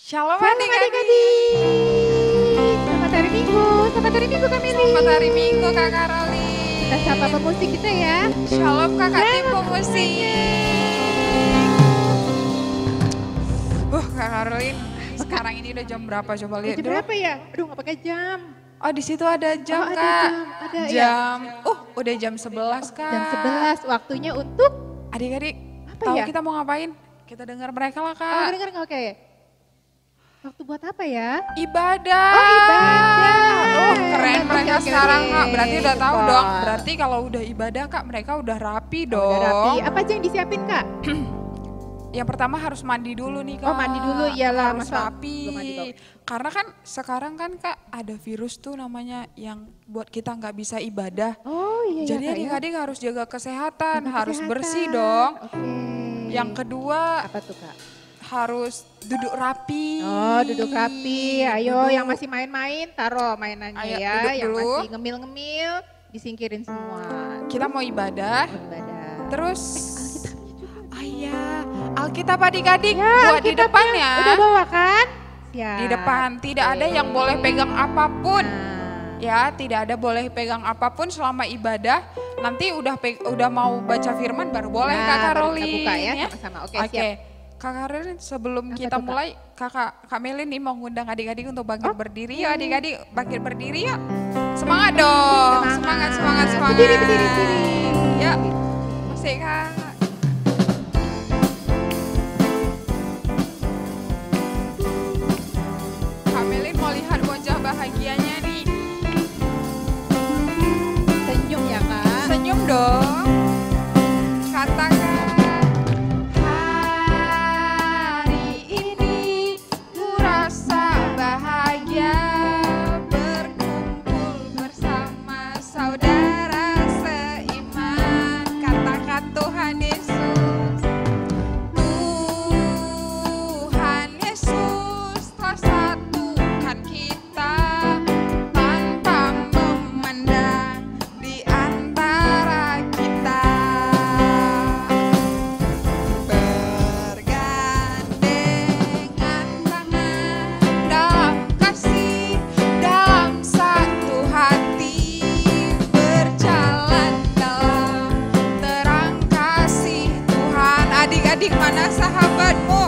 Shalom Shalom adik-adik. Selamat hari Minggu. Selamat hari Minggu Kak Meli. Selamat hari Minggu Kak Karolin. Kita sapa pemusik kita ya. Shalom Kakak tim pemusik. Kak Karolin, sekarang ini udah jam berapa coba lihat Jam dulu. berapa ya? Aduh nggak pakai jam. Oh di situ ada jam Oh, ada Kak. jam, ada ya. Jam. Udah jam 11 Kak. Jam 11 waktunya untuk Adik-adik, Apa tahu ya? kita mau ngapain? Kita dengar mereka lah oh, Kak. denger nggak oke. Waktu buat apa ya? Ibadah. Oh, ibadah. Keren Oke, mereka oke, sekarang oke. Kak. Berarti udah tahu Super. dong. Berarti kalau udah ibadah Kak, mereka udah rapi dong. Udah rapi. Apa aja yang disiapin Kak? Yang pertama harus mandi dulu nih Kak. Oh, mandi dulu, iyalah, Harus masa rapi. belum mandi kok. Karena kan sekarang kan Kak ada virus tuh namanya yang buat kita nggak bisa ibadah. Oh iya Jadi ya Kak ya. adik-adik harus jaga kesehatan, Jaga harus kesehatan. bersih dong. Oke. Yang kedua Apa tuh Kak? harus duduk rapi. Oh duduk rapi, ayo Duduk. yang masih main-main taruh mainannya Ayo, ya, duduk yang dulu. masih ngemil-ngemil disingkirin semua. Kita mau ibadah. Ibadah. Terus Alkitabnya juga. iya, Alkitab adik-adik Ya, buat di depan ya. Udah bawa kan? Siap. Di depan, tidak ada yang boleh pegang apapun. Nah, Ya, tidak ada boleh pegang apapun selama ibadah. Nanti udah mau baca firman baru boleh nah, Kak baru Karolin kita buka ya, ya. sama-sama. Oke, Oke. siap. Kak Karolin sebelum Apa kita tuh, Kak? mulai Kak Melin nih mau ngundang adik-adik untuk bangkit berdiri. Yuk adik-adik bangkit berdiri yuk. Semangat dong. Semangat. Berdiri, berdiri, berdiri. Ya. Masih Kak. Kak Melin mau lihat wajah bahagianya nih. Senyum ya Kak. Senyum dong. Katakan. Hari ini ku rasa bahagia berkumpul bersama saudara seiman. Katakan Tuhan Yesus. Tuhan Yesus telah satukan kita tanpa memandang di antara kita. Bergandengan tangan dalam kasih, dalam satu hati, berjalan dalam terang kasih Tuhan. Adik-adik mana sahabatmu?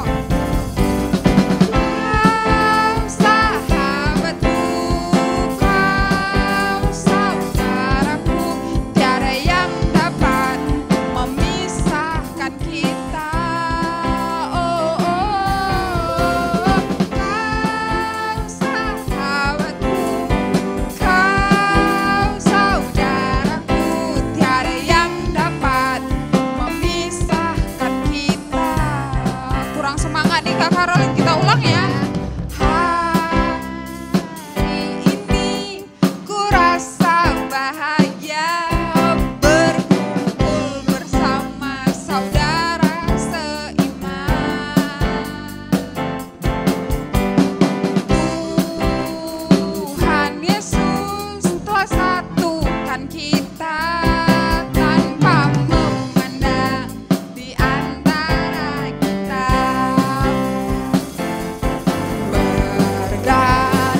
Kau sahabatku, kau saudaraku, tiada yang dapat memisahkan kita. Oh, kau sahabatku, kau saudaraku, tiada yang dapat memisahkan kita. Kurang semangat nih Kak Karolin, kita ulang ya. Hari ini ku rasa bahagia berkumpul bersama saudara seiman. Tuhan Yesus telah satukan kita tanpa memandang di antara kita.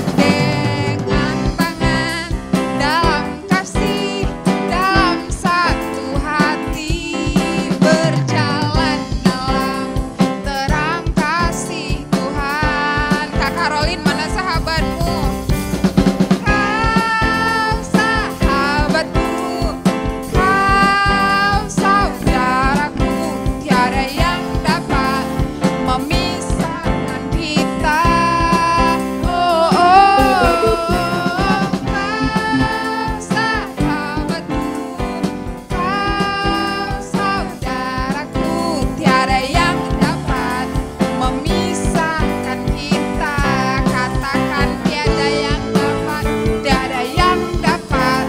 Bergandengan tangan dalam kasih, dalam satu hati, berjalan dalam terang kasih Tuhan. Kak Karolin mana sahabatmu? Kau sahabatku, kau saudaraku, tiada yang dapat memisahkan kita. Oh, kau sahabatku, kau saudaraku, tiada yang dapat memisahkan kita. Katakan tiada yang dapat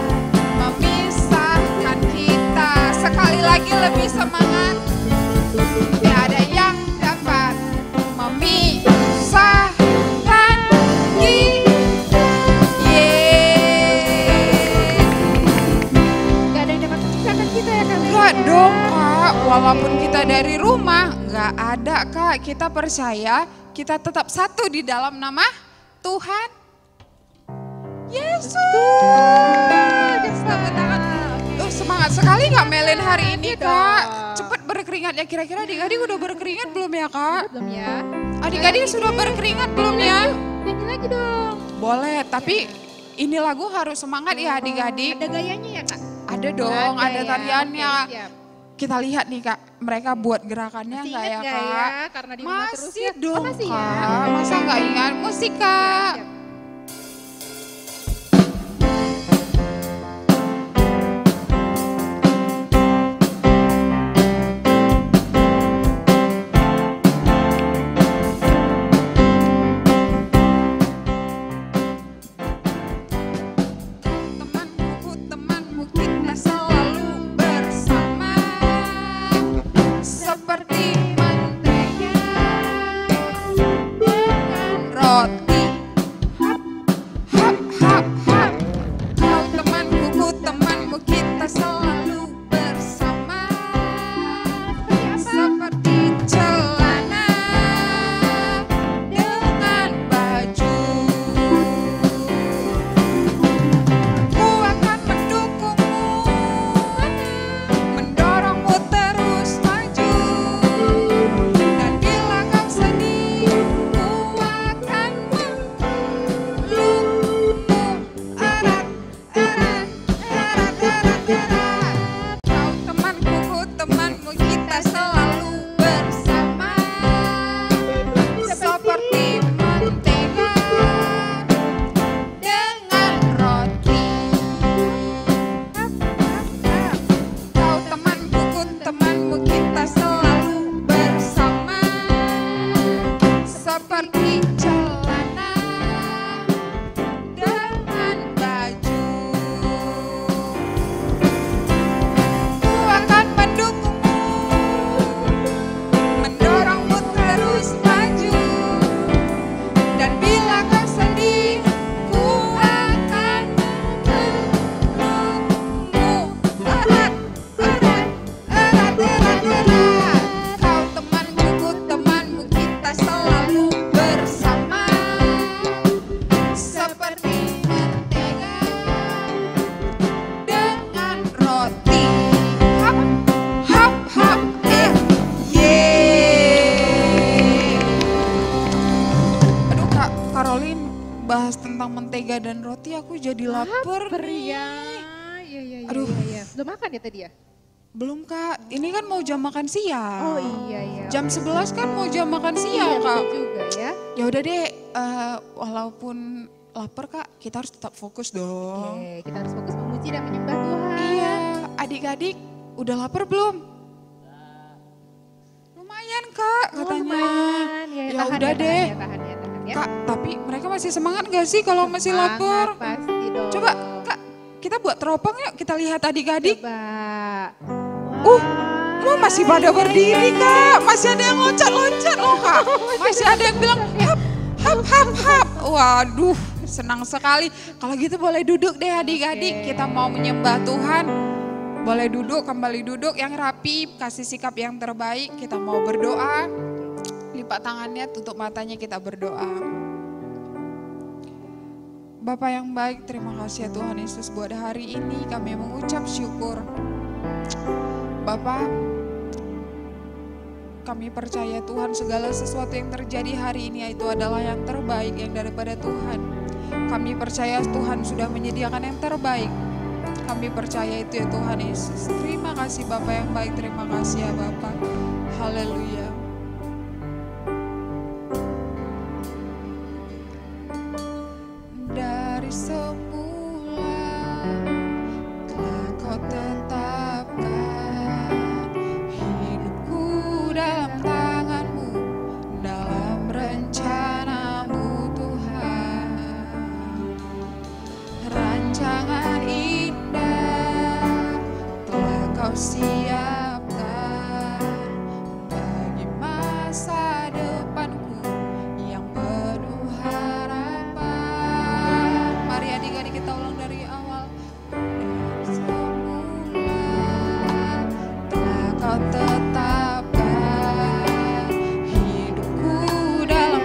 memisahkan kita. Sekali lagi lebih semangat. Tiada yang dapat memisahkan kita. Yeay. Gak ada yang dapat memisahkan kita ya Kak Meli. Enggak dong Kak, walaupun kita dari rumah, enggak ada Kak. Kita percaya kita tetap satu di dalam nama Tuhan Yesus. Tepuk tangan. Semangat sekali Kak Melin hari ini Kak. Cepat berkeringatnya, kira-kira adik-adik udah berkeringat belum ya Kak? Belum ya. Adik-adik sudah berkeringat belum ya? Nyanyi lagi dong. Boleh, tapi ini lagu harus semangat ya adik-adik. Ada gayanya ya Kak? Ada dong, ada ya. tariannya. Oke, siap. Kita lihat nih Kak, mereka buat gerakannya Masih enggak ingat ya nggak Kak? ya? Karena di rumah terus Masih ya. dong Masih ya? Kak, masa nggak ingat musik Kak? Siap. Temanku, kita selalu bersama seperti mentega dengan roti. Hap, hap, hap, hap. Kau temanku, kita selalu bersama seperti celana dengan baju. Ku akan mendukungmu, mendorongmu terus maju. Dan bila kau sedih, ku akan memelukmu erat, erat, erat, erat, erat. Kau temanku, kita selalu bersama seperti mentega dengan roti. Kau temanku, kita selalu bersama seperti celana dengan baju. Ku akan mendukungmu, mendorongmu terus maju. Dan bila kau sedih, ku akan memelukmu erat, erat, erat, erat, erat. Kau temanku, kita selalu bersama seperti mentega dengan roti. Hap, hap, hap, yeay. Aduh Kak Caroline, bahas tentang mentega dan roti aku jadi lapar Lapar nih. ya. Iya, iya, iya. Aduh. Iya. Belum makan ya tadi ya? Belum Kak, ini kan mau jam makan siang. Oh iya, iya. Jam Oke. 11 kan mau jam makan Iya, siang Kak. betul juga ya. Ya udah deh, walaupun lapar Kak, kita harus tetap fokus dong. Oke, kita harus fokus memuji dan menyembah Tuhan. Iya, adik-adik udah lapar belum? Lumayan Kak katanya. lumayan. Ya, Ya tahan udah deh. Tahan ya. Kak, tapi mereka masih semangat gak sih kalau masih Semangat, lapar? Pasti dong. Coba Kak, kita buat teropong yuk, kita lihat adik-adik. Coba. Wah, masih pada berdiri Kak, masih ada yang loncat-loncat loh Kak. Masih ada yang bilang hap, hap, hap, hap. Waduh, senang sekali. Kalau gitu boleh duduk deh adik-adik, Oke. kita mau menyembah Tuhan. Boleh duduk, kembali duduk yang rapi, kasih sikap yang terbaik. Kita mau berdoa, lipat tangannya, tutup matanya, kita berdoa. Bapa yang baik, terima kasih ya Tuhan Yesus buat hari ini kami mengucap syukur. Bapa, kami percaya Tuhan segala sesuatu yang terjadi hari ini itu adalah yang terbaik yang daripada Tuhan. Kami percaya Tuhan sudah menyediakan yang terbaik. Kami percaya itu ya Tuhan Yesus. Terima kasih Bapa yang baik, terima kasih ya Bapa. Haleluya. Dari semula telah kau tetapkan hidupku dalam tanganmu, dalam rencanamu Tuhan. Rancangan indah telah kau siapkan bagi masa depanku yang penuh harapan. Mari adik-adik kita ulang dari awal. Dari semula telah kau tetapkan hidupku dalam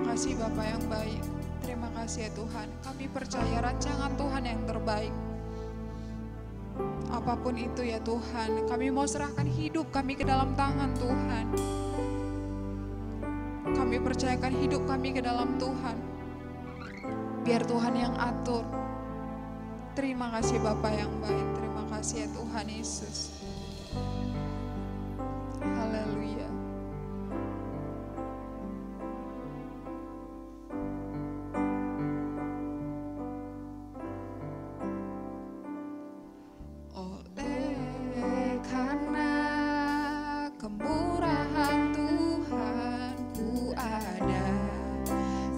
kasih Bapa yang baik. Terima kasih ya Tuhan. Kami percaya rancangan Tuhan yang terbaik. Apapun itu ya Tuhan, kami mau serahkan hidup kami ke dalam tangan Tuhan. Kami percayakan hidup kami ke dalam Tuhan. Biar Tuhan yang atur. Terima kasih Bapa yang baik. Terima kasih ya Tuhan Yesus. Haleluya. Oleh karena kemurahan Tuhan ku ada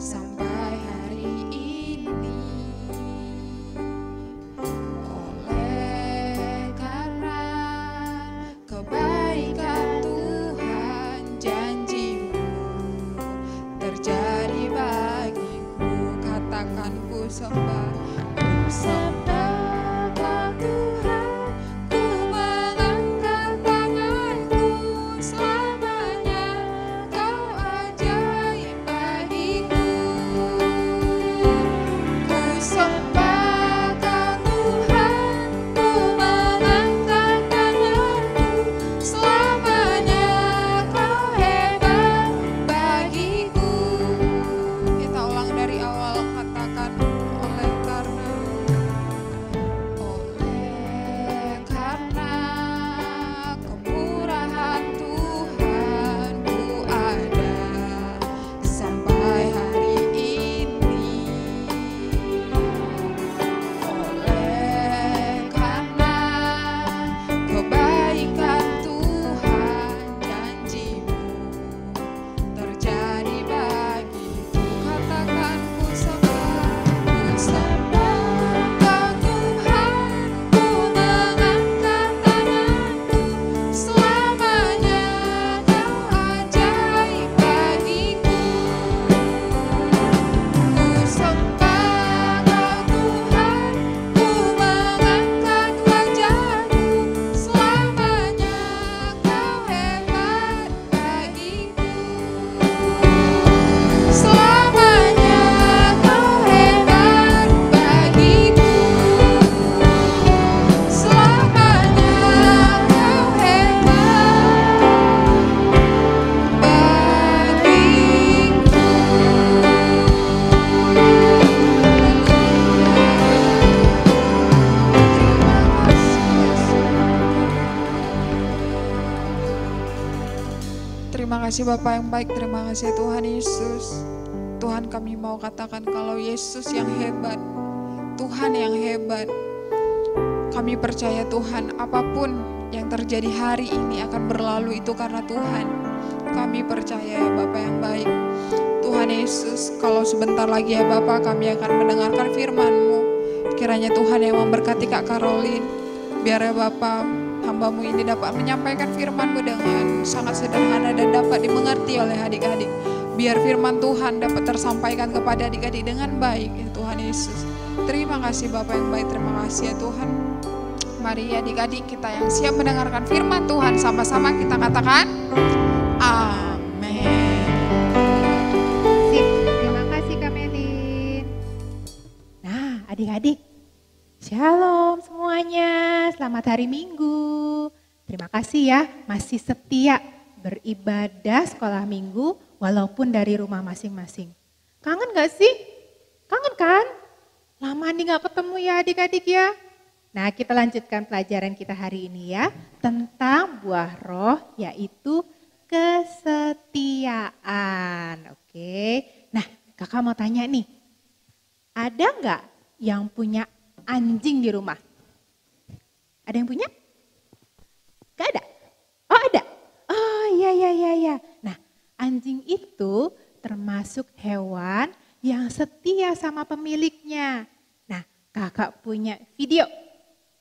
sampai hari ini. Oleh karena kebaikan Tuhan, janji-Mu terjadi bagiku. Katakan ku sembah, ku sembah Kau Tuhan, ku mengangkat tanganku selamanya. Kau ajaib bagiku. Ku sembah Kau Tuhan, ku mengangkat tanganku selamanya. Kau hebat bagiku. Kita ulang dari awal, katakan oleh karena kemurahan Tuhan ku ada sampai hari ini. Oleh karena kebaikan Tuhan, janji-Mu terjadi bagiku. Katakan ku sembah Kau Tuhan, ku mengangkat tanganku selamanya. Kau ajaib bagiku. Ku sembah Kau Tuhan, ku mengangkat wajahku selamanya. Kau hebat bagiku. Selamanya Kau hebat bagiku. Selamanya Kau hebat bagiku. Terima kasih Bapa yang baik, terima kasih Tuhan Yesus. Tuhan, kami mau katakan kalau Yesus yang hebat, Tuhan yang hebat. Kami percaya Tuhan, apapun yang terjadi hari ini akan berlalu itu karena Tuhan. Kami percaya ya Bapa yang baik. Tuhan Yesus, kalau sebentar lagi ya Bapa kami akan mendengarkan firman-Mu. Kiranya Tuhan yang memberkati Kak Caroline. Biar ya Bapa, hamba-Mu ini dapat menyampaikan firman-Mu dengan sangat sederhana dan dapat dimengerti oleh adik-adik. Biar firman Tuhan dapat tersampaikan kepada adik-adik dengan baik ya Tuhan Yesus. Terima kasih Bapa yang baik, terima kasih ya Tuhan. Mari adik-adik kita yang siap mendengarkan firman Tuhan, sama-sama kita katakan amin. Sip, terima kasih Kak Melin. Nah adik-adik, shalom semuanya, selamat hari Minggu. Terima kasih ya masih setia beribadah sekolah minggu walaupun dari rumah masing-masing. Kangen gak sih? Kangen kan? Lama nih gak ketemu ya adik-adik ya. Nah kita lanjutkan pelajaran kita hari ini ya. Tentang buah roh yaitu kesetiaan. Oke. Nah kakak mau tanya nih. Ada gak yang punya anjing di rumah? Ada yang punya? Gak ada? Oh ada? Oh iya. Nah anjing itu termasuk hewan yang setia sama pemiliknya. Nah kakak punya video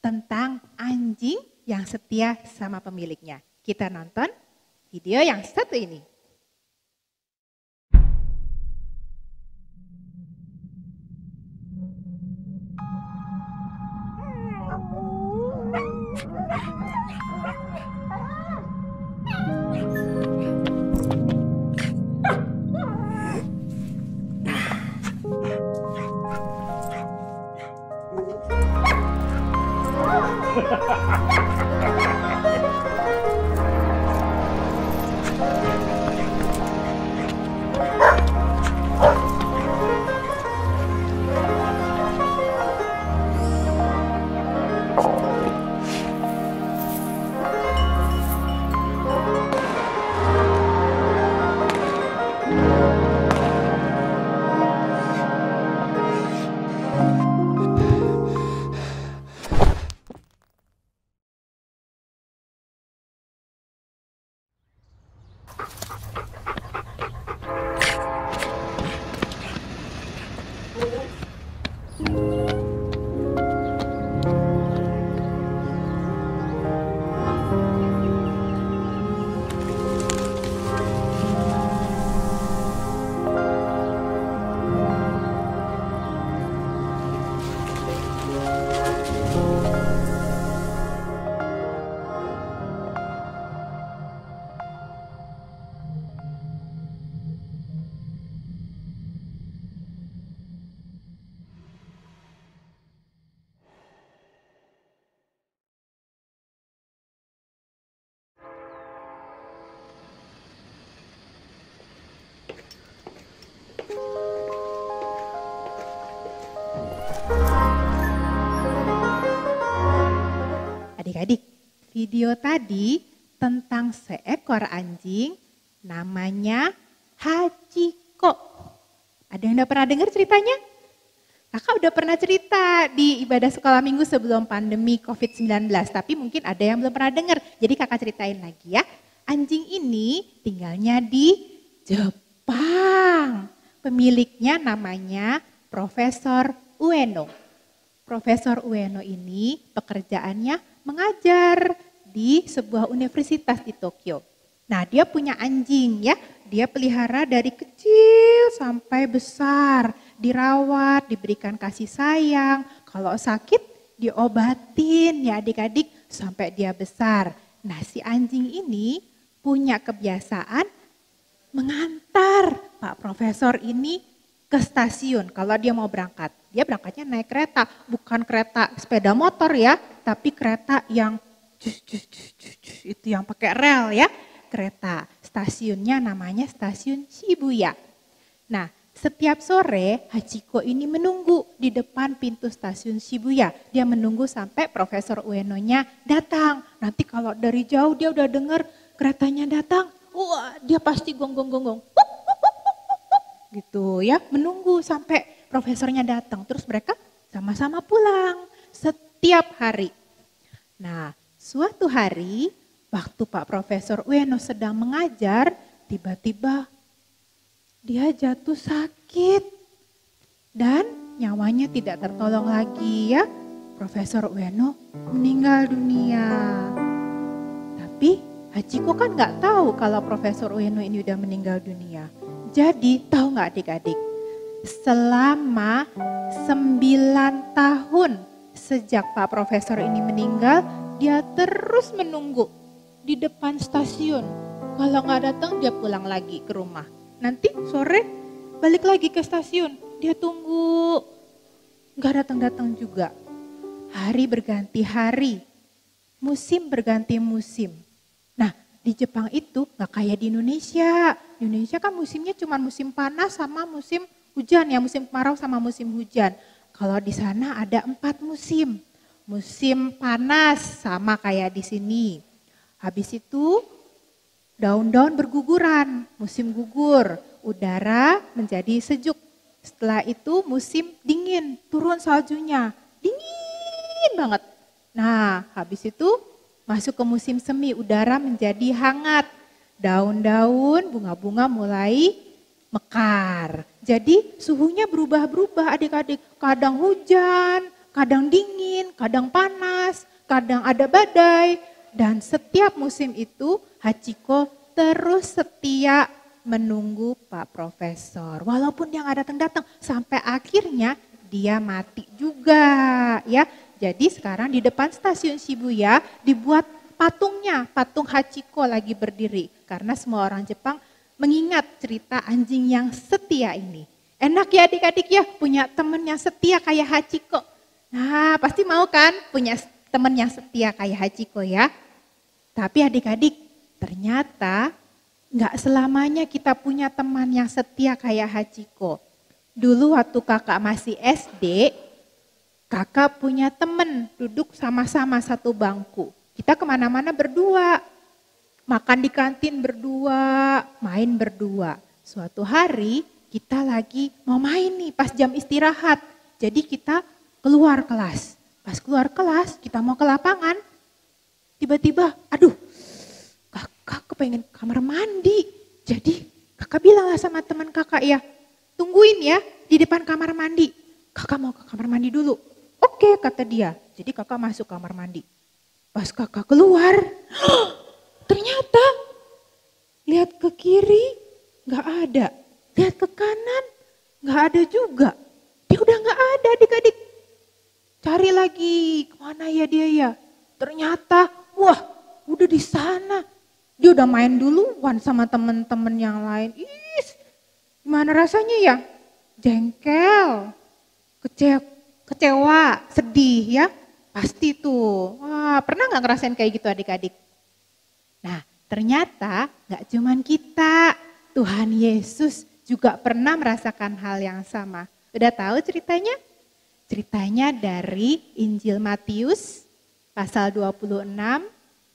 tentang anjing yang setia sama pemiliknya. Kita nonton video yang satu ini. Adik-adik, video tadi tentang seekor anjing namanya Hachiko. Ada yang udah pernah dengar ceritanya? Kakak udah pernah cerita di ibadah sekolah minggu sebelum pandemi COVID-19, tapi mungkin ada yang belum pernah dengar. Jadi kakak ceritain lagi ya. Anjing ini tinggalnya di Jepang. Pemiliknya namanya Profesor Ueno. Profesor Ueno ini pekerjaannya mengajar di sebuah universitas di Tokyo. Nah, dia punya anjing ya. Dia pelihara dari kecil sampai besar, dirawat, diberikan kasih sayang. Kalau sakit diobatin ya adik-adik sampai dia besar. Nah, si anjing ini punya kebiasaan mengantar Pak Profesor ini ke stasiun kalau dia mau berangkat. Dia berangkatnya naik kereta, bukan kereta sepeda motor ya, tapi kereta yang itu yang pakai rel ya, kereta. Stasiunnya namanya stasiun Shibuya. Nah, setiap sore Hachiko ini menunggu di depan pintu stasiun Shibuya. Dia menunggu sampai Profesor Ueno-nya datang. Nanti kalau dari jauh dia udah dengar keretanya datang, wah dia pasti gonggong-gonggong. Gitu ya, menunggu sampai profesornya datang. Terus mereka sama-sama pulang setiap hari. Nah, suatu hari waktu Pak Profesor Ueno sedang mengajar, tiba-tiba dia jatuh sakit dan nyawanya tidak tertolong lagi ya. Profesor Ueno meninggal dunia. Tapi Hachiko kan nggak tahu kalau Profesor Ueno ini udah meninggal dunia. Jadi tahu nggak adik-adik? Selama 9 tahun sejak Pak Profesor ini meninggal, dia terus menunggu di depan stasiun. Kalau nggak datang dia pulang lagi ke rumah. Nanti sore balik lagi ke stasiun. Dia tunggu. Nggak datang-datang juga. Hari berganti hari. Musim berganti musim. Nah, di Jepang itu nggak kayak di Indonesia. Di Indonesia kan musimnya cuma musim panas sama musim hujan ya. Musim kemarau sama musim hujan. Kalau di sana ada 4 musim. Musim panas sama kayak di sini. Habis itu daun-daun berguguran, musim gugur, udara menjadi sejuk. Setelah itu musim dingin, turun saljunya, dingin banget. Nah, habis itu masuk ke musim semi, udara menjadi hangat. Daun-daun, bunga-bunga mulai mekar. Jadi suhunya berubah-berubah adik-adik. Kadang hujan, kadang dingin, kadang panas, kadang ada badai. Dan setiap musim itu Hachiko terus setia menunggu Pak Profesor. Walaupun dia nggak datang-datang sampai akhirnya dia mati juga ya. Jadi sekarang di depan stasiun Shibuya dibuat patungnya, patung Hachiko lagi berdiri. Karena semua orang Jepang mengingat cerita anjing yang setia ini. Enak ya adik-adik ya punya temen yang setia kayak Hachiko. Nah pasti mau kan punya temen yang setia kayak Hachiko ya. Tapi adik-adik ternyata gak selamanya kita punya teman yang setia kayak Hachiko. Dulu waktu kakak masih SD, kakak punya temen duduk sama-sama satu bangku. Kita kemana-mana berdua, makan di kantin berdua, main berdua. Suatu hari kita lagi mau main nih pas jam istirahat. Jadi kita keluar kelas. Pas keluar kelas kita mau ke lapangan. Tiba-tiba aduh kakak kepengen kamar mandi. Jadi kakak bilang lah sama teman kakak ya. Tungguin ya di depan kamar mandi. Kakak mau ke kamar mandi dulu. Oke kata dia. Jadi kakak masuk kamar mandi. Pas kakak keluar. Ternyata lihat ke kiri gak ada. Lihat ke kanan gak ada juga. Dia udah gak ada adik-adik. Cari lagi, kemana ya dia ya? Ternyata, wah udah di sana. Dia udah main duluan sama temen-temen yang lain. Gimana rasanya ya? Jengkel, kecewa, sedih ya. Pasti tuh. Wah, pernah gak ngerasain kayak gitu adik-adik? Nah, ternyata gak cuman kita. Tuhan Yesus juga pernah merasakan hal yang sama. Udah tahu ceritanya? Ceritanya dari Injil Matius pasal 26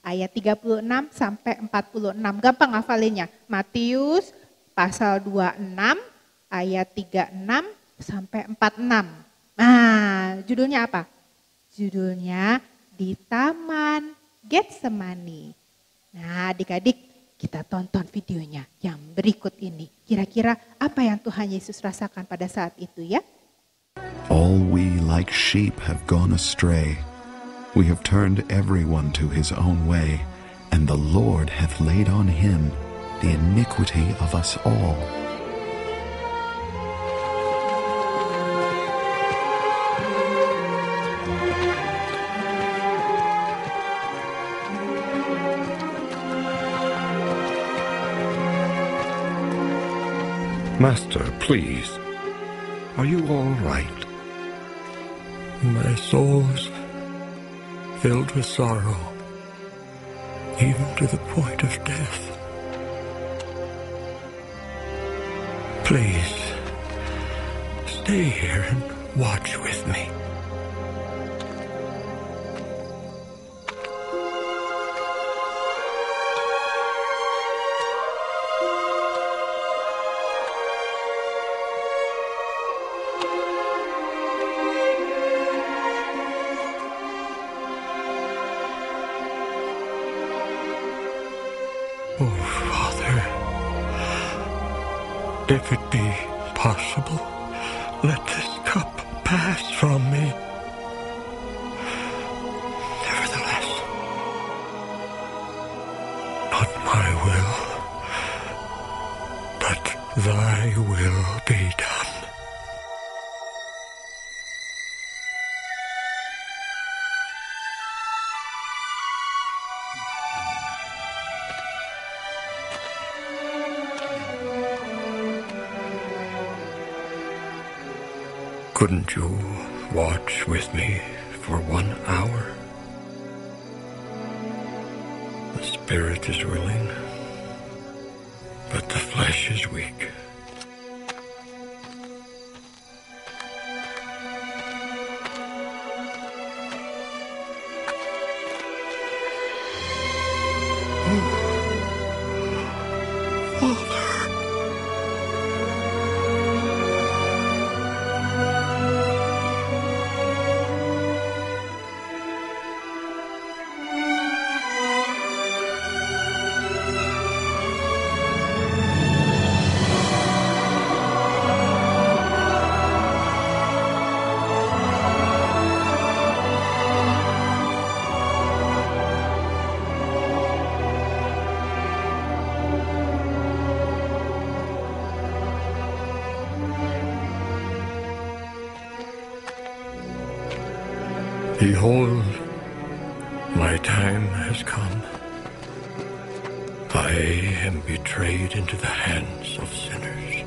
ayat 36 sampai 46. Gampang hafalinnya. Matius pasal 26 ayat 36 sampai 46. Nah, judulnya apa? Judulnya Di Taman Getsemani. Nah, adik-adik, kita tonton videonya yang berikut ini. Kira-kira apa yang Tuhan Yesus rasakan pada saat itu ya? All we like sheep have gone astray. We have turned everyone to his own way, and the Lord hath laid on him the iniquity of us all. Master, please, are you all right? My soul's filled with sorrow, even to the point of death. Please, stay here and watch with me. Oh, Father, if it be possible, let this cup pass from me. Nevertheless, not my will, but thy will be done. Couldn't you watch with me for 1 hour? The spirit is willing, but the flesh is weak. Behold, my time has come. I am betrayed into the hands of sinners.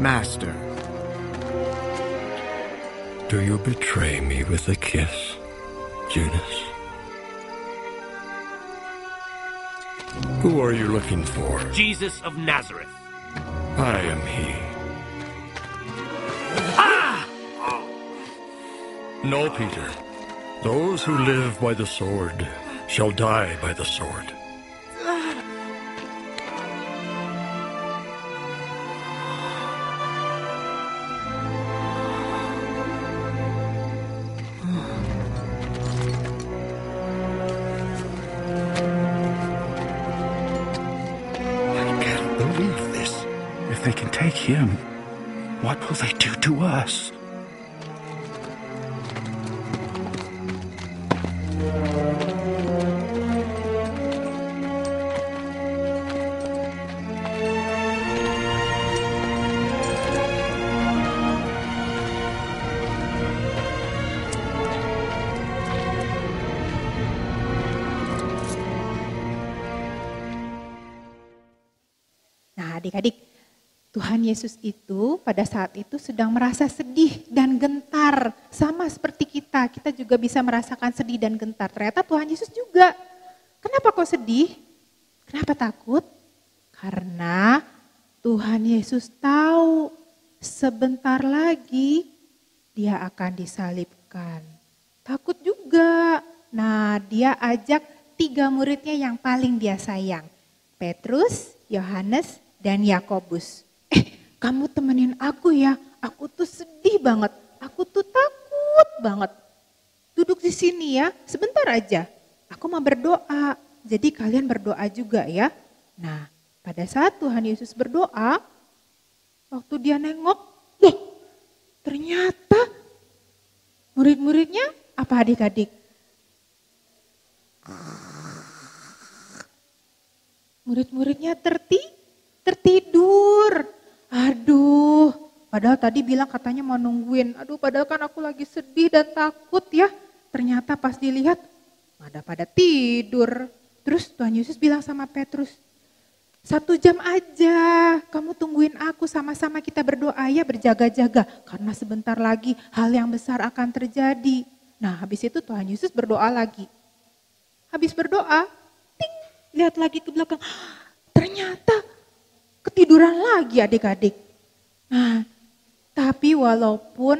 Master, Do you betray me with a kiss, Judas? Who are you looking for? Jesus of Nazareth. I am he. No, Peter. Those who live by the sword shall die by the sword. If they can take him, what will they do to us? Nah, adik-adik, Tuhan Yesus itu pada saat itu sedang merasa sedih dan gentar. Sama seperti kita, kita juga bisa merasakan sedih dan gentar. Ternyata Tuhan Yesus juga. Kenapa kok sedih? Kenapa takut? Karena Tuhan Yesus tahu sebentar lagi dia akan disalibkan. Takut juga. Nah, dia ajak 3 muridnya yang paling dia sayang. Petrus, Yohanes, dan Yakobus. Kamu temenin aku ya, aku tuh sedih banget, aku tuh takut banget. Duduk di sini ya, sebentar aja, aku mau berdoa, jadi kalian berdoa juga ya. Nah, pada saat Tuhan Yesus berdoa, waktu dia nengok, loh ternyata murid-muridnya apa adik-adik? Murid-muridnya tertidur. Aduh, padahal tadi bilang katanya mau nungguin. Aduh, padahal kan aku lagi sedih dan takut ya. Ternyata pas dilihat, pada tidur. Terus Tuhan Yesus bilang sama Petrus, 1 jam aja kamu tungguin aku, sama-sama kita berdoa ya, berjaga-jaga. Karena sebentar lagi hal yang besar akan terjadi. Nah, habis itu Tuhan Yesus berdoa lagi. Habis berdoa, ting, lihat lagi ke belakang. Ternyata ketiduran lagi adik-adik. Nah, tapi walaupun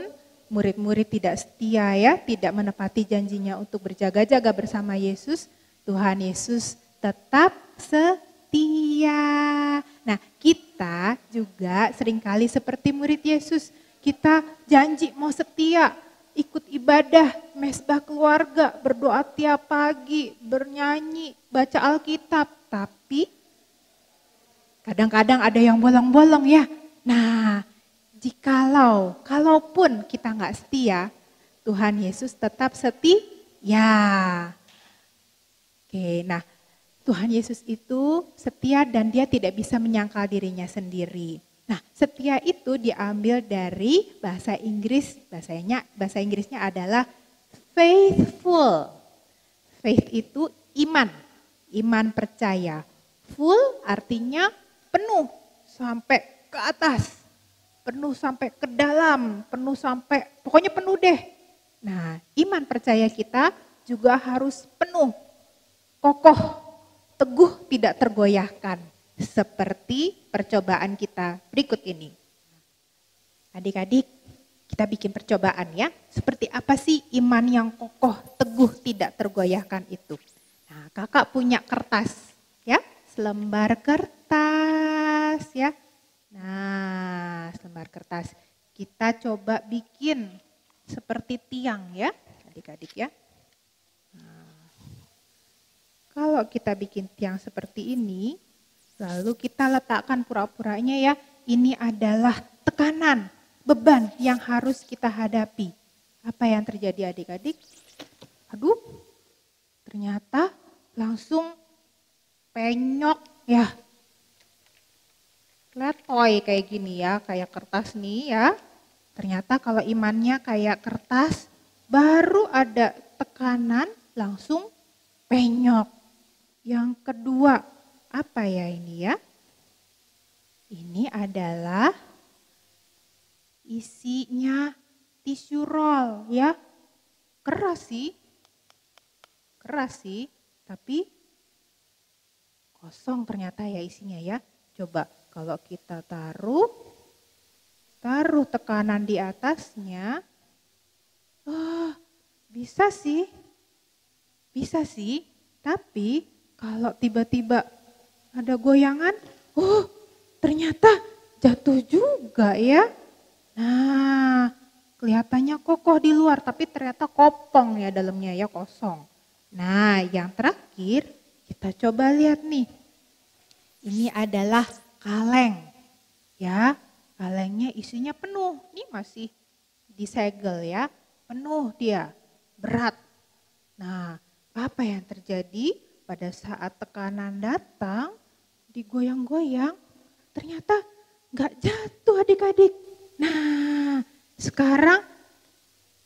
murid-murid tidak setia ya, tidak menepati janjinya untuk berjaga-jaga bersama Yesus, Tuhan Yesus tetap setia. Nah, kita juga seringkali seperti murid Yesus. Kita janji mau setia, ikut ibadah, mesbah keluarga, berdoa tiap pagi, bernyanyi, baca Alkitab. Tapi kadang-kadang ada yang bolong-bolong ya. Nah, kalaupun kita nggak setia, Tuhan Yesus tetap setia. Oke, nah Tuhan Yesus itu setia dan dia tidak bisa menyangkal dirinya sendiri. Nah, setia itu diambil dari bahasa Inggris, bahasa Inggrisnya adalah faithful. Faith itu iman percaya. Full artinya penuh sampai ke atas, penuh sampai ke dalam, penuh sampai, pokoknya penuh deh. Nah, iman percaya kita juga harus penuh, kokoh, teguh, tidak tergoyahkan. Seperti percobaan kita berikut ini. Adik-adik, kita bikin percobaan ya. Seperti apa sih iman yang kokoh, teguh, tidak tergoyahkan itu? Nah, kakak punya kertas ya, selembar kertas ya. Nah, selembar kertas. Kita coba bikin seperti tiang ya, adik-adik ya. Nah, kalau kita bikin tiang seperti ini, lalu kita letakkan pura-puranya ya, ini adalah tekanan, beban yang harus kita hadapi. Apa yang terjadi adik-adik? Aduh, ternyata langsung penyok ya. Letoy kayak gini ya, kayak kertas nih ya. Ternyata kalau imannya kayak kertas, baru ada tekanan langsung penyok. Yang kedua, apa ya ini ya? Ini adalah isinya tisu roll ya. Keras sih, tapi kosong ternyata ya isinya ya. Coba kalau kita taruh tekanan di atasnya, bisa sih, tapi kalau tiba-tiba ada goyangan, ternyata jatuh juga ya. Nah, kelihatannya kokoh di luar, tapi ternyata kopong ya dalamnya ya, kosong. Nah, yang terakhir kita coba lihat nih. Ini adalah kaleng ya. Kalengnya isinya penuh, ini masih disegel ya, penuh dia, berat. Nah, apa yang terjadi pada saat tekanan datang, digoyang-goyang, ternyata nggak jatuh adik-adik. Nah, sekarang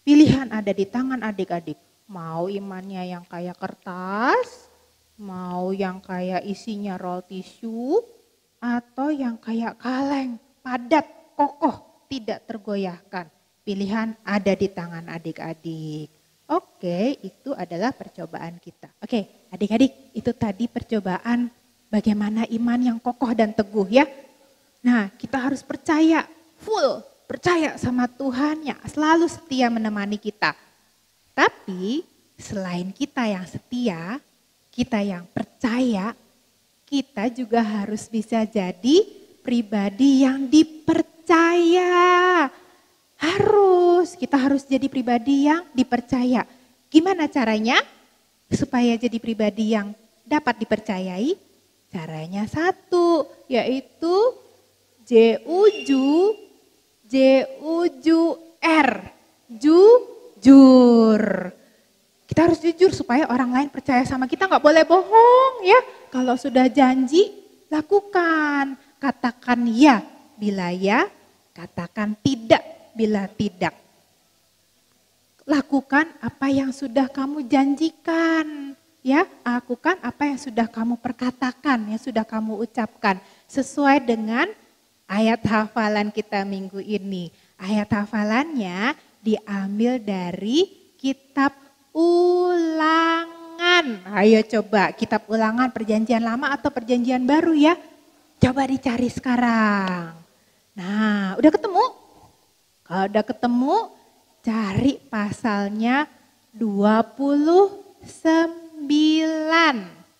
pilihan ada di tangan adik-adik. Mau imannya yang kayak kertas, mau yang kayak isinya roll tisu, atau yang kayak kaleng. padat, kokoh, tidak tergoyahkan. Pilihan ada di tangan adik-adik. Oke, itu adalah percobaan kita. Oke, adik-adik, itu tadi percobaan bagaimana iman yang kokoh dan teguh ya. Nah, kita harus percaya, full percaya sama Tuhan yang selalu setia menemani kita. Tapi selain kita yang setia, kita yang percaya, kita juga harus bisa jadi pribadi yang dipercaya. Kita harus jadi pribadi yang dipercaya. Gimana caranya supaya jadi pribadi yang dapat dipercayai? Caranya satu, yaitu J-U-J-U-R, jujur. Kita harus jujur supaya orang lain percaya sama kita, nggak boleh bohong ya. Kalau sudah janji, lakukan. Katakan ya bila ya, katakan tidak bila tidak. Lakukan apa yang sudah kamu janjikan. Ya, lakukan apa yang sudah kamu perkatakan, yang sudah kamu ucapkan. Sesuai dengan ayat hafalan kita minggu ini. Ayat hafalannya diambil dari kitab Ulangan. Ayo coba, kitab Ulangan perjanjian lama atau perjanjian baru ya. Coba dicari sekarang. Nah, udah ketemu? Kalau udah ketemu, cari pasalnya 29.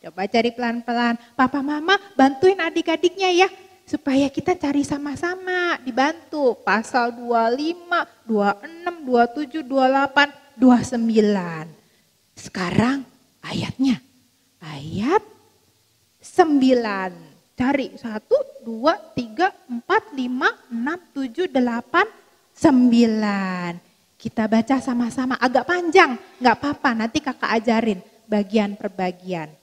Coba cari pelan-pelan. Papa mama bantuin adik-adiknya ya. Supaya kita cari sama-sama, dibantu. Pasal 25, 26, 27, 28, 29. Sekarang ayatnya. Ayat 9. Cari 1, 2, 3, 4, 5, 6, 7, 8, 9. Kita baca sama-sama, agak panjang, gak apa-apa, nanti kakak ajarin bagian per bagian.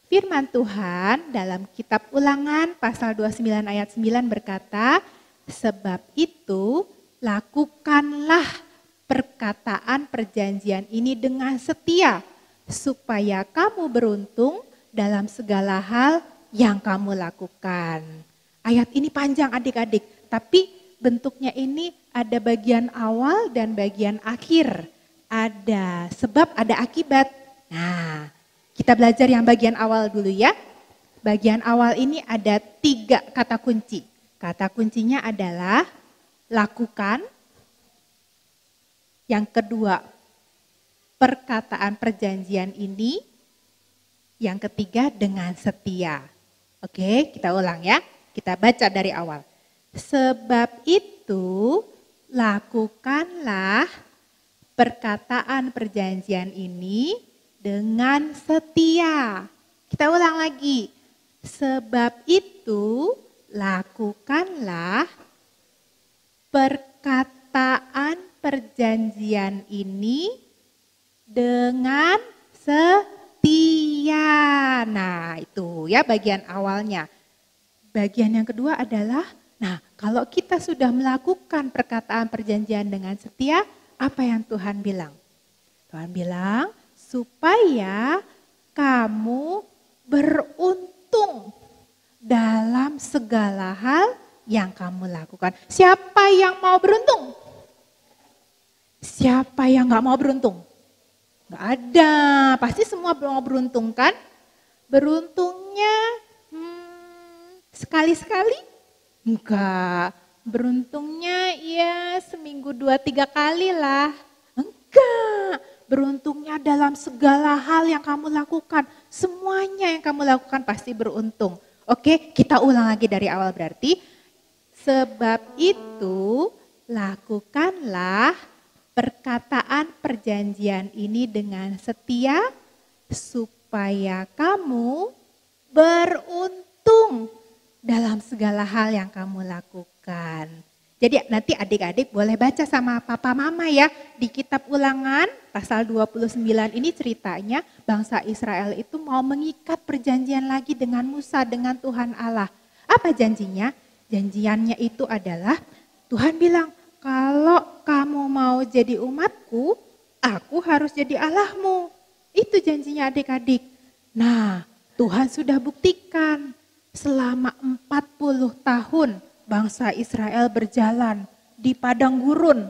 Firman Tuhan dalam kitab Ulangan pasal 29 ayat 9 berkata, sebab itu lakukanlah perkataan perjanjian ini dengan setia, supaya kamu beruntung dalam segala hal yang kamu lakukan. Ayat ini panjang adik-adik, tapi bentuknya ini ada bagian awal dan bagian akhir. Ada sebab, ada akibat. Nah, kita belajar yang bagian awal dulu ya. Bagian awal ini ada 3 kata kunci. Kata kuncinya adalah lakukan. Yang kedua, perkataan perjanjian ini. Yang ketiga, dengan setia. Oke, kita ulang ya. Kita baca dari awal. Sebab itu lakukanlah perkataan perjanjian ini dengan setia. Kita ulang lagi. Sebab itu lakukanlah perkataan perjanjian ini dengan setia. Nah, itu ya bagian awalnya. Bagian yang kedua adalah, nah kalau kita sudah melakukan perkataan perjanjian dengan setia, apa yang Tuhan bilang? Tuhan bilang, supaya kamu beruntung dalam segala hal yang kamu lakukan. Siapa yang mau beruntung? Siapa yang gak mau beruntung? Gak ada, pasti semua mau beruntung kan? Beruntungnya sekali-sekali? Enggak, beruntungnya ya seminggu 2-3 kali lah. Enggak, beruntungnya dalam segala hal yang kamu lakukan. Semuanya yang kamu lakukan pasti beruntung. Oke, kita ulang lagi dari awal berarti. Sebab itu lakukanlah perkataan perjanjian ini dengan setia supaya kamu beruntung dalam segala hal yang kamu lakukan. Jadi nanti adik-adik boleh baca sama papa mama ya. Di kitab Ulangan pasal 29 ini ceritanya bangsa Israel itu mau mengikat perjanjian lagi dengan Musa, dengan Tuhan Allah. Apa janjinya? Janjiannya itu adalah Tuhan bilang, kalau kamu mau jadi umatku, aku harus jadi Allahmu. Itu janjinya adik-adik. Nah, Tuhan sudah buktikan selama 40 tahun bangsa Israel berjalan di padang gurun.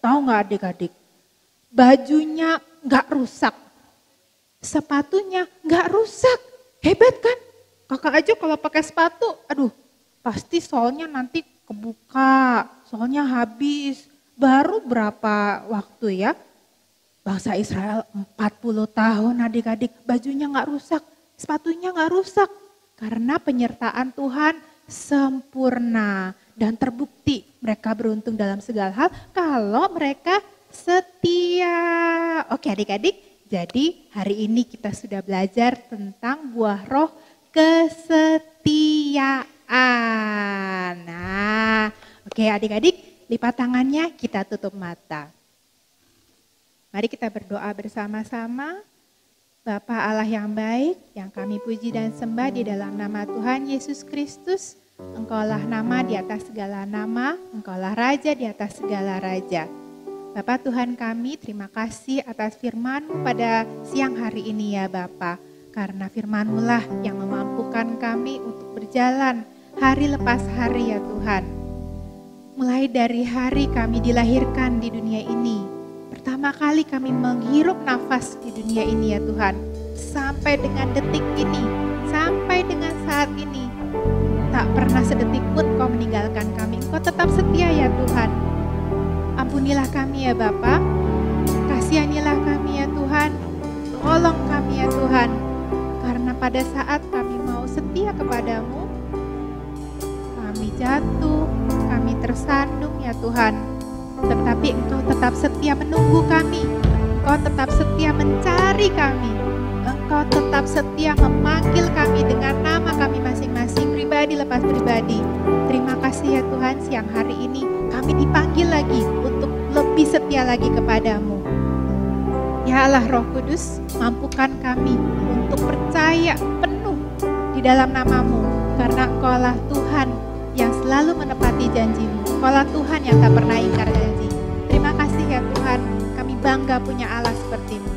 Tahu nggak adik-adik? Bajunya nggak rusak, sepatunya nggak rusak. Hebat kan? Kakak aja kalau pakai sepatu, aduh pasti soalnya nanti kebuka, soalnya habis. Baru berapa waktu ya? Bangsa Israel 40 tahun adik-adik, bajunya nggak rusak, sepatunya nggak rusak. Karena penyertaan Tuhan sempurna dan terbukti mereka beruntung dalam segala hal kalau mereka setia. Oke adik-adik, jadi hari ini kita sudah belajar tentang buah roh kesetiaan. Nah, oke adik-adik, lipat tangannya, kita tutup mata. Mari kita berdoa bersama-sama. Bapa Allah yang baik, yang kami puji dan sembah di dalam nama Tuhan Yesus Kristus. Engkaulah nama di atas segala nama, Engkaulah Raja di atas segala raja. Bapa Tuhan kami, terima kasih atas firman-Mu pada siang hari ini ya Bapa. Karena firman-Mu lah yang memampukan kami untuk berjalan hari lepas hari ya Tuhan. Mulai dari hari kami dilahirkan di dunia ini, pertama kali kami menghirup nafas di dunia ini ya Tuhan. Sampai dengan detik ini, sampai dengan saat ini, tak pernah sedetik pun Kau meninggalkan kami. Kau tetap setia ya Tuhan. Ampunilah kami ya Bapa, kasihanilah kami ya Tuhan, tolong kami ya Tuhan. Karena pada saat kami mau setia kepadamu, kami jatuh, kami tersandung ya Tuhan. Tetapi Engkau tetap setia menunggu kami, Engkau tetap setia mencari kami, Engkau tetap setia memanggil kami dengan nama kami masing-masing, pribadi lepas pribadi. Terima kasih ya Tuhan, siang hari ini kami dipanggil lagi untuk lebih setia lagi kepadamu. Ya Allah Roh Kudus, mampukan kami untuk percaya penuh di dalam nama-Mu, karena Engkaulah Tuhan yang selalu menepati janji-Mu. Engkaulah Tuhan yang tak pernah ingkar janji. Terima kasih ya Tuhan, kami bangga punya Allah seperti-Mu.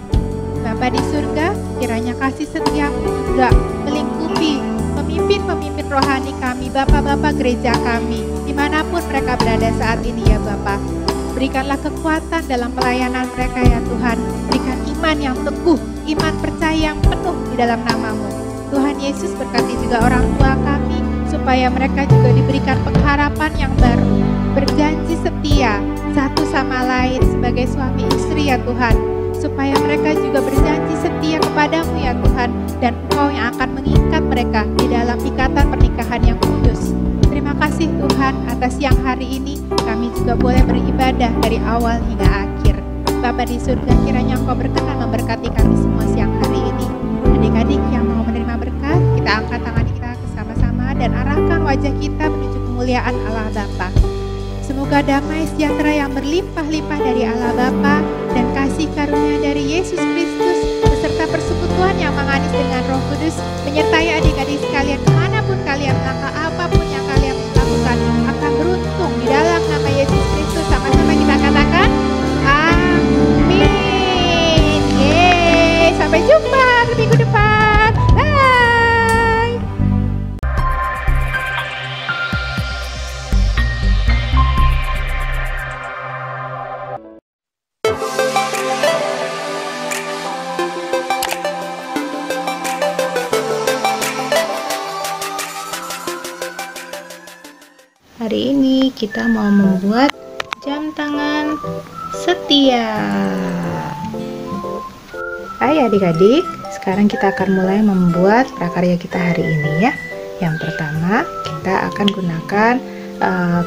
Bapa di surga, kiranya kasih setia-Mu juga melingkupi pemimpin-pemimpin rohani kami, bapak-bapak gereja kami, dimanapun mereka berada saat ini ya Bapa. Berikanlah kekuatan dalam pelayanan mereka ya Tuhan. Berikan iman yang teguh, iman percaya yang penuh di dalam nama-Mu. Tuhan Yesus, berkati juga orang tua kami, supaya mereka juga diberikan pengharapan yang baru, berjanji setia satu sama lain sebagai suami istri ya Tuhan, supaya mereka juga berjanji setia kepadamu ya Tuhan, dan Engkau yang akan mengikat mereka di dalam ikatan pernikahan yang kudus. Terima kasih Tuhan atas siang hari ini, kami juga boleh beribadah dari awal hingga akhir. Bapa di surga, kiranya Engkau berkenan memberkati kami semua siang hari ini. Adik-adik yang mau menerima berkat, kita angkat tangan kita bersama-sama dan arahkan wajah kita menuju kemuliaan Allah Bapa. Semoga damai sejahtera yang berlimpah-limpah dari Allah Bapa dan kasih karunia dari Yesus Kristus beserta persekutuan yang menganis dengan Roh Kudus menyertai adik-adik sekalian kemanapun kalian melangkah, apapun yang kalian lakukan akan beruntung di dalam nama Yesus Kristus. Sama-sama kita katakan amin. Yeay, sampai jumpa di minggu depan. Bye. Hari ini kita mau membuat jam tangan setia. Hai adik-adik, sekarang kita akan mulai membuat prakarya kita hari ini ya. Yang pertama, kita akan gunakan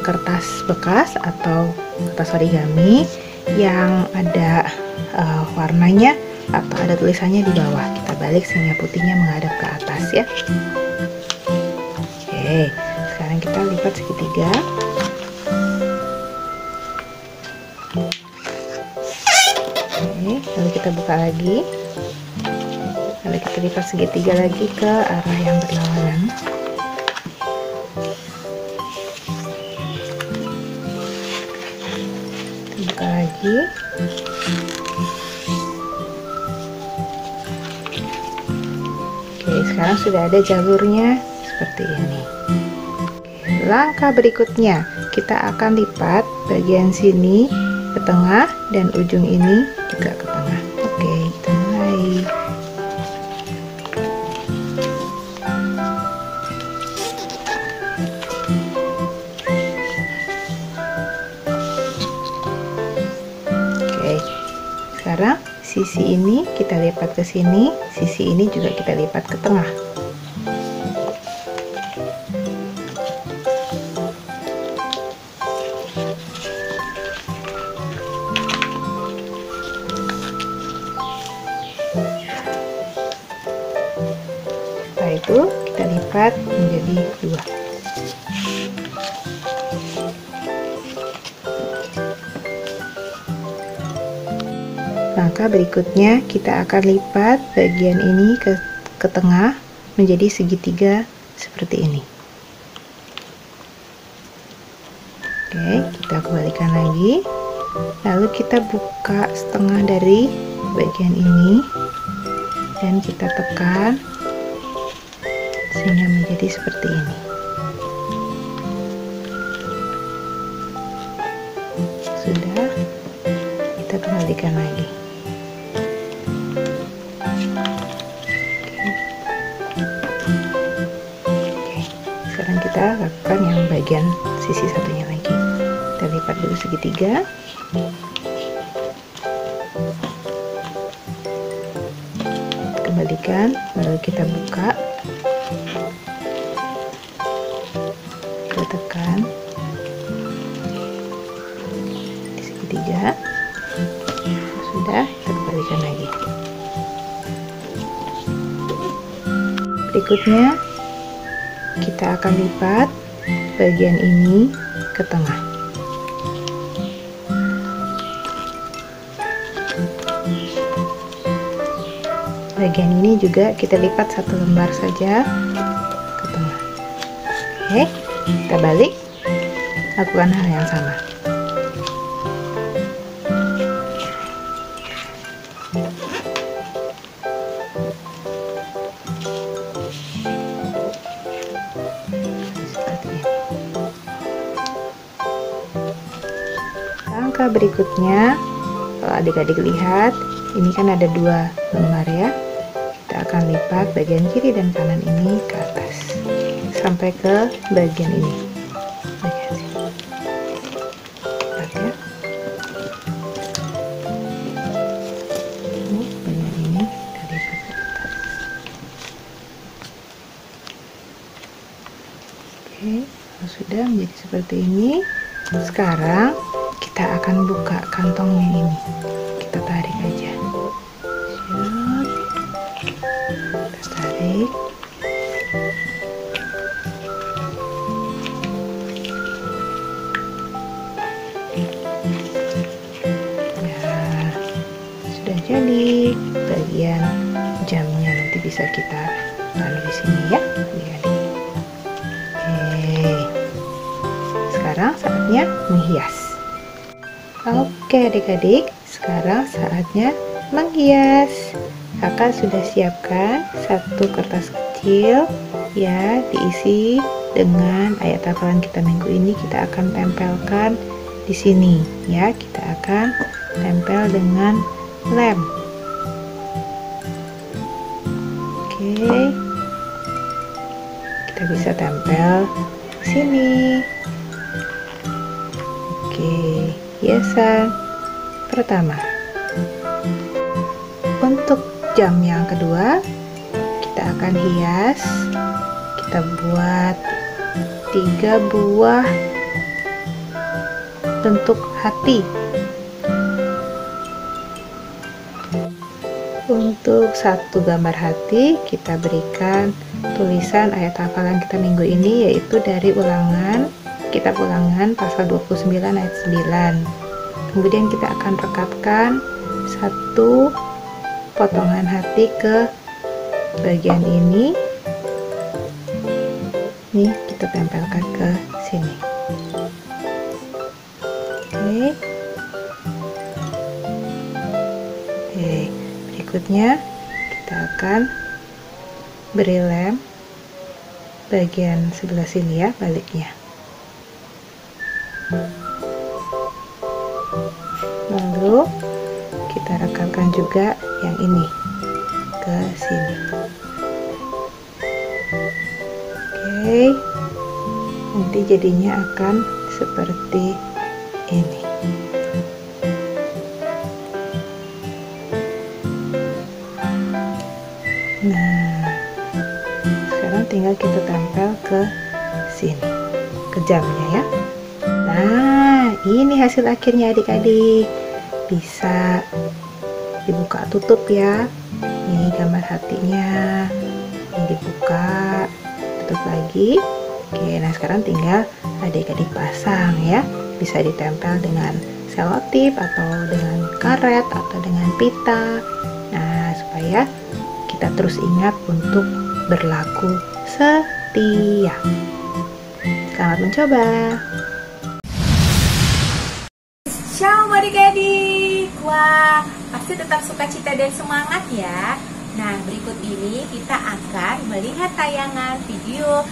kertas bekas atau kertas origami yang ada warnanya atau ada tulisannya di bawah. Kita balik sehingga putihnya menghadap ke atas ya. Oke. Sekarang kita lipat segitiga. Oke, lalu kita buka lagi. Lalu kita lipat segitiga lagi ke arah yang berlawanan. Kita buka lagi. Oke, sekarang sudah ada jalurnya seperti ini. langkah berikutnya kita akan lipat bagian sini ke tengah dan ujung ini juga ke tengah. Oke, kita mulai. Oke, sekarang sisi ini kita lipat ke sini, sisi ini juga kita lipat ke tengah. Setelah itu kita lipat menjadi 2. Langkah berikutnya kita akan lipat bagian ini ke tengah menjadi segitiga seperti ini. Oke, kita kembalikan lagi. Lalu kita buka setengah dari bagian ini dan kita tekan sehingga menjadi seperti ini. Sudah, kita kembalikan lagi. Oke, sekarang kita lakukan yang bagian sisi satunya lagi. Kita lipat dulu segitiga. Kembalikan, lalu kita buka. Kita tekan di segitiga. Sudah, kita kembalikan lagi. Berikutnya kita akan lipat bagian ini ke tengah. Bagian ini juga kita lipat 1 lembar saja ke tengah. Oke, kita balik, lakukan hal yang sama. Seperti ini. Langkah berikutnya, kalau adik-adik lihat, ini kan ada 2 lembar ya. Kita akan lipat bagian kiri dan kanan ini ke atas sampai ke bagian ini. Bagian sini. Lihat ya. Ini bagian ini kita lipat ke atas. Oke, kalau sudah menjadi seperti ini, sekarang kita akan buka kantongnya ini. Kita tarik aja. Kita tarik. Nah, sudah jadi bagian jamnya, nanti bisa kita taruh di sini ya, adik-adik. Oke, sekarang saatnya menghias. Oke adik-adik, sekarang saatnya menghias. Kakak sudah siapkan 1 kertas kecil ya, diisi dengan ayat hafalan kita minggu ini. Kita akan tempelkan di sini ya, kita akan tempel dengan lem. Oke, kita bisa tempel di sini. Oke, hiasan pertama. Untuk jam yang kedua, kita akan hias. Kita buat 3 buah bentuk hati. Untuk 1 gambar hati, kita berikan tulisan ayat hafalan kita minggu ini, yaitu dari Ulangan, kitab Ulangan pasal 29 ayat 9. Kemudian kita akan rekatkan 1 potongan hati ke bagian ini. Nih, kita tempelkan ke sini. Oke. Oke, berikutnya kita akan beri lem bagian sebelah sini ya, baliknya. Lalu kita rekatkan juga yang ini ke sini. Oke, nanti jadinya akan seperti ini. Nah, sekarang tinggal kita tempel ke sini, ke jamnya ya. Nah, ini hasil akhirnya adik-adik. Bisa dibuka tutup ya. Ini gambar hatinya. Ini dibuka, tutup lagi. Oke, nah sekarang tinggal adik-adik pasang ya. Bisa ditempel dengan selotip atau dengan karet atau dengan pita. Nah, supaya kita terus ingat untuk berlaku setia. Selamat mencoba. Shalom adik-adik. Wah, pasti tetap sukacita dan semangat ya. Nah, berikut ini kita akan melihat tayangan video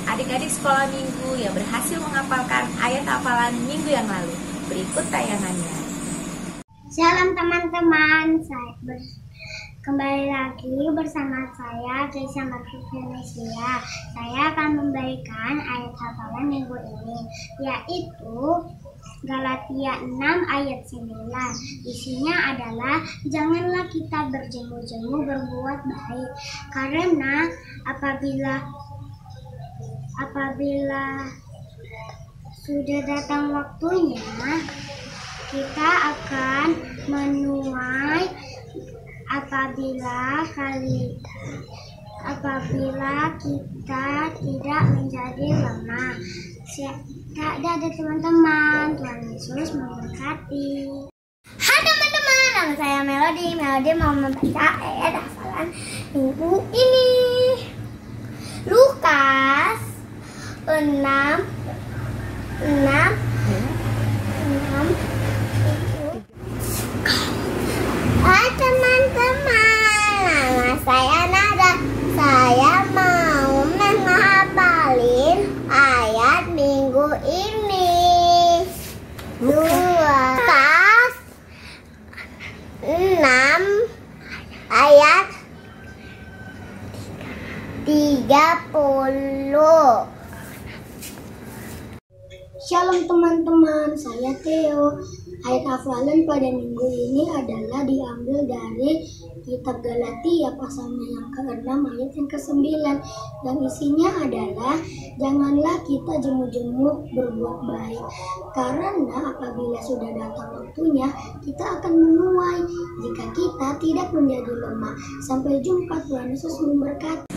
adik-adik sekolah minggu yang berhasil menghafalkan ayat hafalan minggu yang lalu. Berikut tayangannya. Shalom teman-teman, kembali lagi bersama saya Keisha Markus Venesia. Saya akan memberikan ayat hafalan minggu ini, yaitu Galatia 6 ayat 9. Isinya adalah janganlah kita berjemu-jemu berbuat baik, karena apabila sudah datang waktunya kita akan menuai apabila kita tidak menjadi lemah. Dadah teman-teman, Tuhan Yesus memberkati. Hai teman-teman, nama saya Melody. Melody mau membaca ayat hafalan minggu ini. Lukas 6. Hai teman-teman, nama saya Nada. Saya mau menghafalin ayat minggu ini. Lukas 6 ayat 30. Shalom teman-teman, saya Theo. Ayat hafalan pada minggu ini adalah diambil dari kitab Galatia pasalnya yang ke-6 ayat yang ke-9, dan isinya adalah janganlah kita jemu-jemu berbuat baik, karena apabila sudah datang waktunya kita akan menuai jika kita tidak menjadi lemah. Sampai jumpa, Tuhan Yesus memberkati.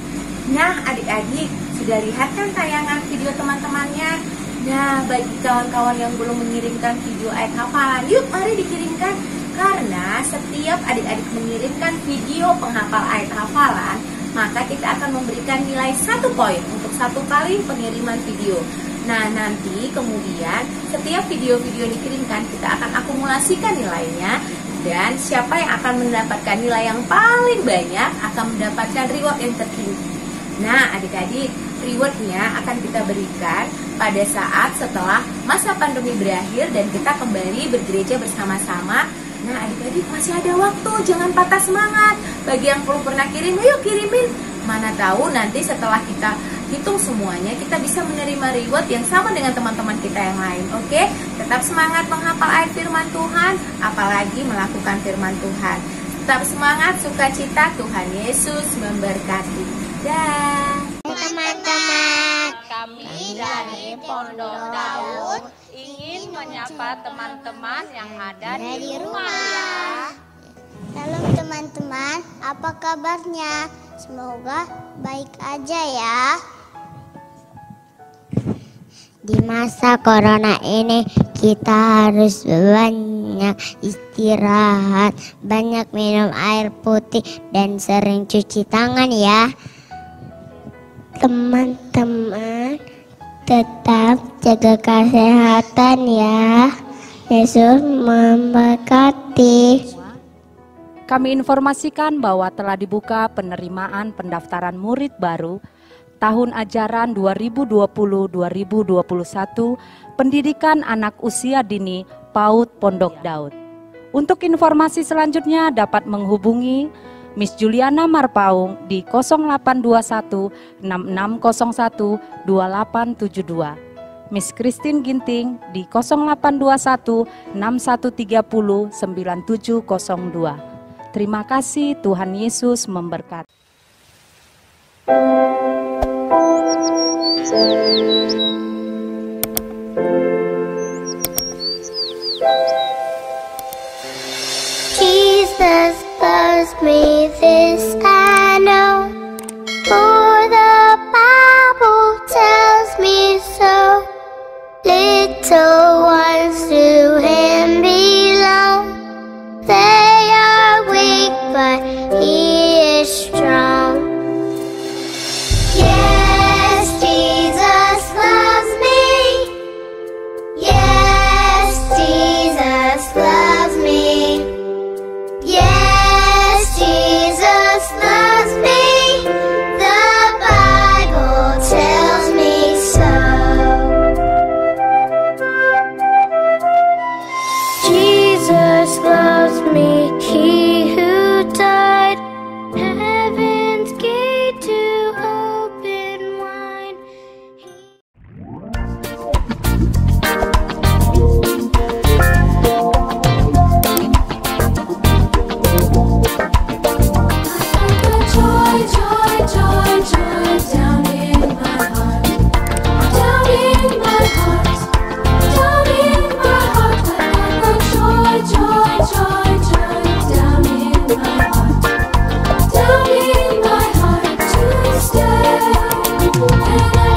Nah, adik-adik sudah lihat kan tayangan video teman-temannya? Nah, bagi kawan-kawan yang belum mengirimkan video ayat hafalan, yuk mari dikirimkan. Karena setiap adik-adik mengirimkan video penghafal ayat hafalan, maka kita akan memberikan nilai 1 poin untuk 1 kali pengiriman video. Nah, nanti kemudian setiap video-video yang dikirimkan kita akan akumulasikan nilainya, dan siapa yang akan mendapatkan nilai yang paling banyak akan mendapatkan reward yang tertinggi. Nah, adik-adik, rewardnya akan kita berikan pada saat setelah masa pandemi berakhir dan kita kembali bergereja bersama-sama. Nah, adik-adik masih ada waktu, jangan patah semangat. Bagi yang belum pernah kirim, yuk kirimin. Mana tahu nanti setelah kita hitung semuanya, kita bisa menerima reward yang sama dengan teman-teman kita yang lain. Oke? Tetap semangat menghafal ayat firman Tuhan, apalagi melakukan firman Tuhan. Tetap semangat, sukacita, Tuhan Yesus memberkati. Dah. Teman-teman, kami dari Pondok Daud ingin menyapa teman-teman yang ada di rumah ya. Halo teman-teman, apa kabarnya? Semoga baik aja ya. Di masa corona ini kita harus banyak istirahat, banyak minum air putih dan sering cuci tangan ya. Teman-teman, tetap jaga kesehatan ya. Yesus memberkati. Kami informasikan bahwa telah dibuka penerimaan pendaftaran murid baru tahun ajaran 2020-2021 pendidikan anak usia dini PAUD Pondok Daud. Untuk informasi selanjutnya dapat menghubungi Miss Juliana Marpaung di 0821 6601 2872. Miss Christine Ginting di 0821 6130 9702. Terima kasih, Tuhan Yesus memberkati. Jesus loves me, this I know, for the Bible tells me so. Little ones to Him belong. They are weak, but He is strong. Yes, Jesus loves me. Yes, Jesus loves me. Yes, Jesus loves me. The Bible tells me so. Jesus loves me, He who died, heaven's gate to open wide. Joy, joy, joy, joy down in my heart, down in my heart, down in my heart. I got joy, joy, joy, joy down in my heart to stay. And I